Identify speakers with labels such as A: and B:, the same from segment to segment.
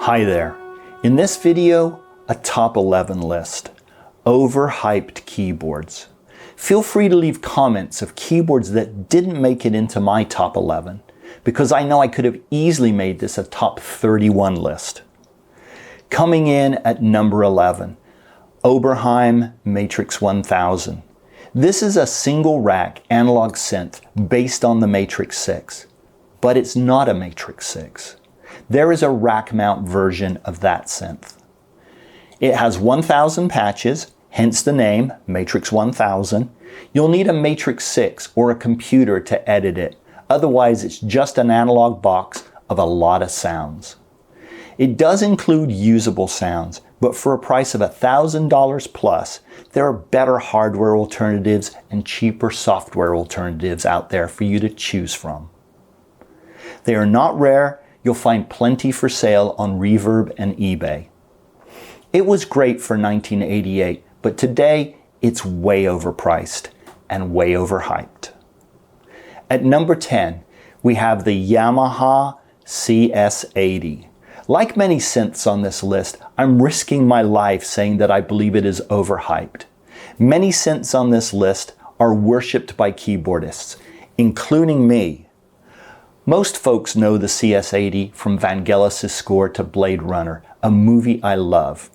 A: Hi there. In this video, a top 11 list. Overhyped keyboards. Feel free to leave comments of keyboards that didn't make it into my top 11, because I know I could have easily made this a top 31 list. Coming in at number 11, Overhyped Matrix 1000. This is a single rack analog synth based on the Matrix 6, but it's not a Matrix 6. There is a rack mount version of that synth. It has 1000 patches, hence the name, Matrix 1000. You'll need a Matrix 6 or a computer to edit it, otherwise it's just an analog box of a lot of sounds. It does include usable sounds, but for a price of $1,000 plus, there are better hardware alternatives and cheaper software alternatives out there for you to choose from. They are not rare. You'll find plenty for sale on Reverb and eBay. It was great for 1988, but today it's way overpriced and way overhyped. At number 10, we have the Yamaha CS80. Like many synths on this list, I'm risking my life saying that I believe it is overhyped. Many synths on this list are worshipped by keyboardists, including me. Most folks know the CS80 from Vangelis' score to Blade Runner, a movie I love.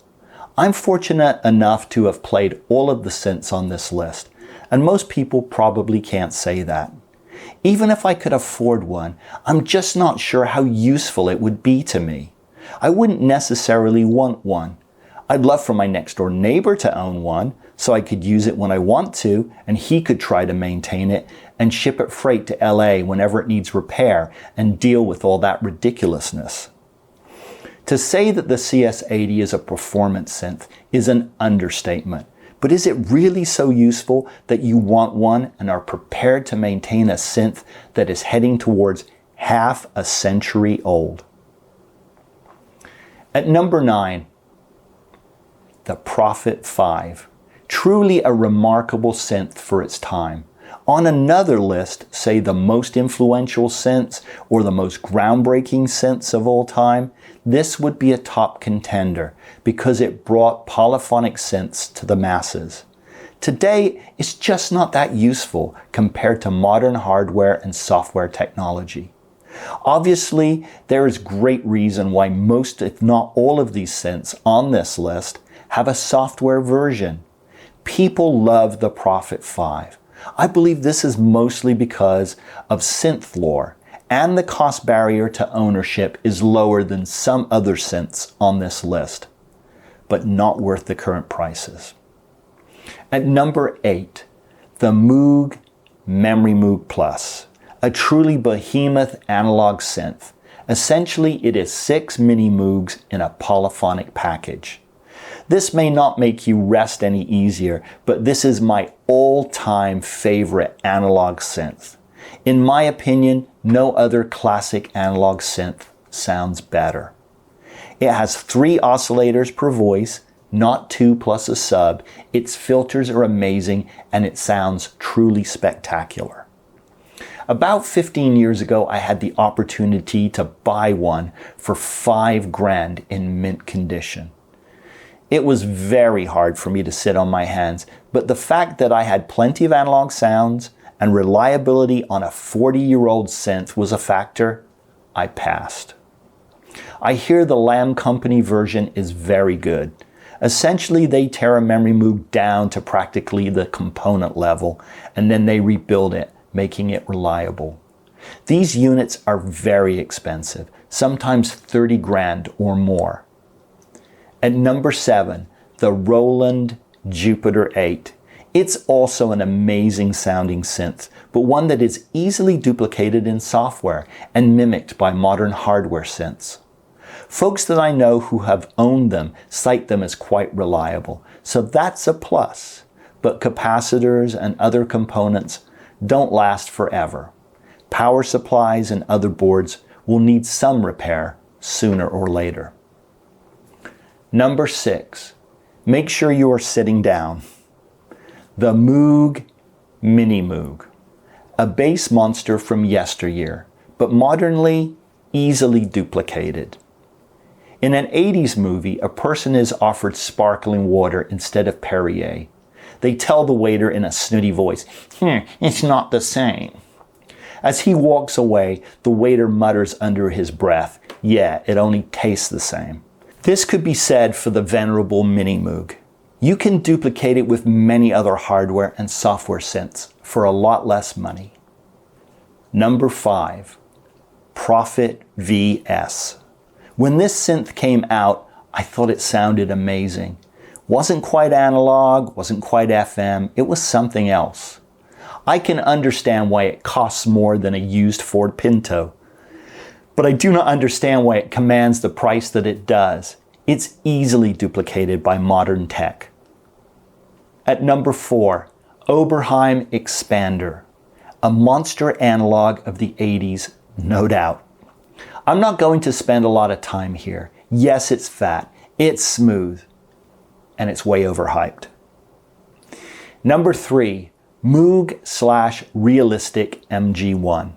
A: I'm fortunate enough to have played all of the synths on this list, and most people probably can't say that. Even if I could afford one, I'm just not sure how useful it would be to me. I wouldn't necessarily want one. I'd love for my next door neighbor to own one, so I could use it when I want to, and he could try to maintain it and ship it freight to LA whenever it needs repair and deal with all that ridiculousness. To say that the CS80 is a performance synth is an understatement, but is it really so useful that you want one and are prepared to maintain a synth that is heading towards half a century old? At number 9, the Prophet 5. Truly a remarkable synth for its time. On another list, say the most influential synths or the most groundbreaking synths of all time, this would be a top contender because it brought polyphonic synths to the masses. Today, it's just not that useful compared to modern hardware and software technology. Obviously, there is great reason why most, if not all of these synths on this list have a software version. People love the Prophet 5. I believe this is mostly because of synth lore, and the cost barrier to ownership is lower than some other synths on this list, but not worth the current prices. At number 8, the Moog Memory Moog Plus, a truly behemoth analog synth. Essentially, it is 6 mini Moogs in a polyphonic package. This may not make you rest any easier, but this is my all-time favorite analog synth. In my opinion, no other classic analog synth sounds better. It has 3 oscillators per voice, not 2 plus a sub. Its filters are amazing and it sounds truly spectacular. About 15 years ago, I had the opportunity to buy one for $5,000 in mint condition. It was very hard for me to sit on my hands, but the fact that I had plenty of analog sounds and reliability on a 40-year-old synth was a factor. I passed. I hear the Lamb Company version is very good. Essentially, they tear a memory moog down to practically the component level, and then they rebuild it, making it reliable. These units are very expensive, sometimes $30,000 or more. At number 7, the Roland Jupiter 8. It's also an amazing sounding synth, but one that is easily duplicated in software and mimicked by modern hardware synths. Folks that I know who have owned them cite them as quite reliable, so that's a plus. But capacitors and other components don't last forever. Power supplies and other boards will need some repair sooner or later. Number 6, make sure you are sitting down. The Moog Mini Moog, a bass monster from yesteryear, but modernly easily duplicated. In an 80s movie, a person is offered sparkling water instead of Perrier. They tell the waiter in a snooty voice, it's not the same. As he walks away, the waiter mutters under his breath, yeah, it only tastes the same. This could be said for the venerable Mini Moog. You can duplicate it with many other hardware and software synths for a lot less money. Number 5, Prophet VS. When this synth came out, I thought it sounded amazing. Wasn't quite analog, wasn't quite FM, it was something else. I can understand why it costs more than a used Ford Pinto, but I do not understand why it commands the price that it does. It's easily duplicated by modern tech. At number 4, Overhyped Expander, a monster analog of the 80s, no doubt. I'm not going to spend a lot of time here. Yes, it's fat, it's smooth, and it's way overhyped. Number 3, Moog/Realistic MG1.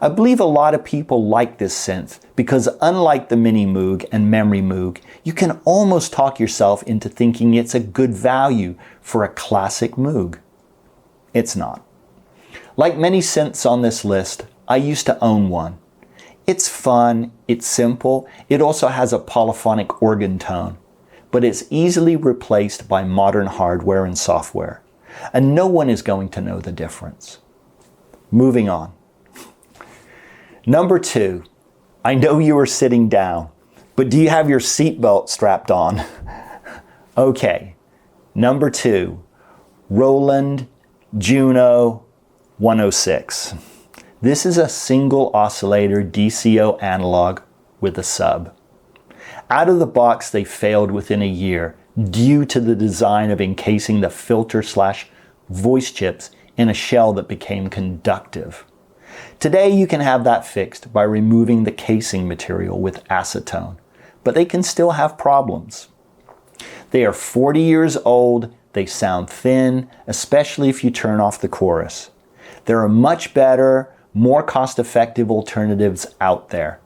A: I believe a lot of people like this synth because unlike the Mini Moog and Memory Moog, you can almost talk yourself into thinking it's a good value for a classic Moog. It's not. Like many synths on this list, I used to own one. It's fun, it's simple, it also has a polyphonic organ tone, but it's easily replaced by modern hardware and software, and no one is going to know the difference. Moving on. Number 2, I know you are sitting down, but do you have your seatbelt strapped on? Okay, number 2, Roland Juno 106. This is a single oscillator DCO analog with a sub. Out of the box, they failed within a year due to the design of encasing the filter/voice chips in a shell that became conductive. Today, you can have that fixed by removing the casing material with acetone, but they can still have problems. They are 40 years old, they sound thin, especially if you turn off the chorus. There are much better, more cost-effective alternatives out there.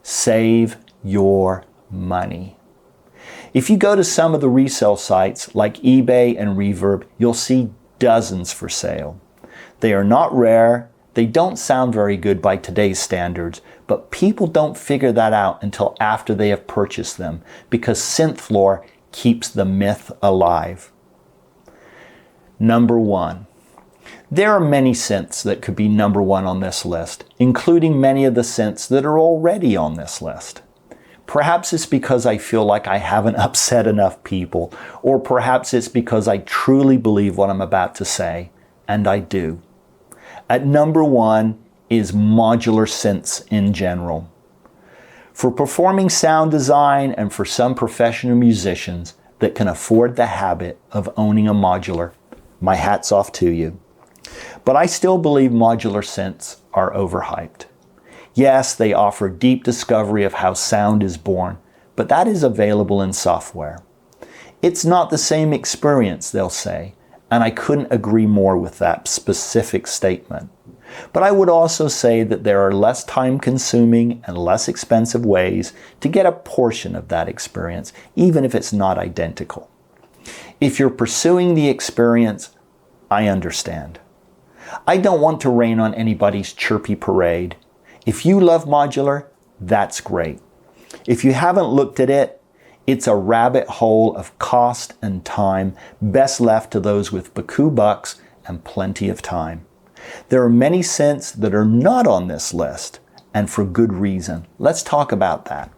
A: Save your money. If you go to some of the resale sites like eBay and Reverb, you'll see dozens for sale. They are not rare, they don't sound very good by today's standards, but people don't figure that out until after they have purchased them because synth lore keeps the myth alive. Number 1. There are many synths that could be number 1 on this list, including many of the synths that are already on this list. Perhaps it's because I feel like I haven't upset enough people, or perhaps it's because I truly believe what I'm about to say, and I do. At number 1 is modular synths in general. For performing sound design and for some professional musicians that can afford the habit of owning a modular, my hat's off to you. But I still believe modular synths are overhyped. Yes, they offer deep discovery of how sound is born, but that is available in software. It's not the same experience, they'll say, and I couldn't agree more with that specific statement. But I would also say that there are less time-consuming and less expensive ways to get a portion of that experience, even if it's not identical. If you're pursuing the experience, I understand. I don't want to rain on anybody's chirpy parade. If you love modular, that's great. If you haven't looked at it, it's a rabbit hole of cost and time best left to those with buku bucks and plenty of time. There are many synths that are not on this list, and for good reason. Let's talk about that.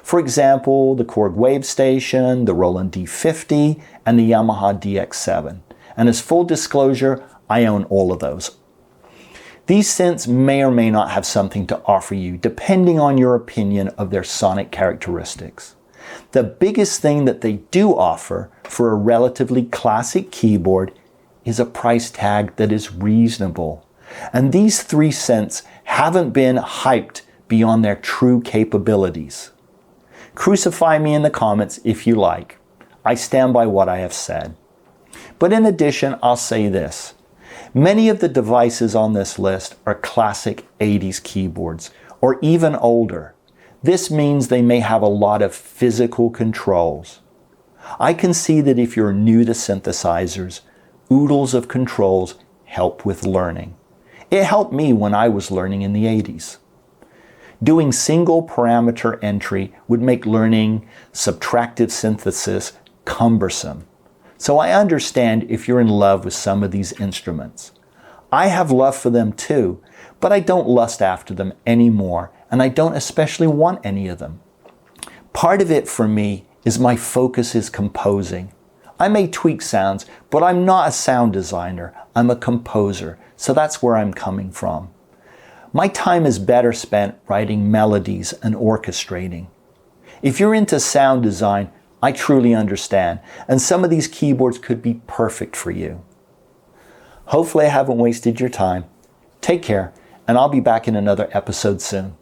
A: For example, the Korg Wave Station, the Roland D50, and the Yamaha DX7. And as full disclosure, I own all of those. These synths may or may not have something to offer you, depending on your opinion of their sonic characteristics. The biggest thing that they do offer for a relatively classic keyboard is a price tag that is reasonable. And these 3 synths haven't been hyped beyond their true capabilities. Crucify me in the comments if you like. I stand by what I have said. But in addition, I'll say this. Many of the devices on this list are classic 80s keyboards, or even older. This means they may have a lot of physical controls. I can see that if you're new to synthesizers, oodles of controls help with learning. It helped me when I was learning in the 80s. Doing single parameter entry would make learning subtractive synthesis cumbersome. So I understand if you're in love with some of these instruments. I have love for them too, but I don't lust after them anymore, and I don't especially want any of them. Part of it for me is my focus is composing. I may tweak sounds, but I'm not a sound designer. I'm a composer, so that's where I'm coming from. My time is better spent writing melodies and orchestrating. If you're into sound design, I truly understand, and some of these keyboards could be perfect for you. Hopefully I haven't wasted your time. Take care, and I'll be back in another episode soon.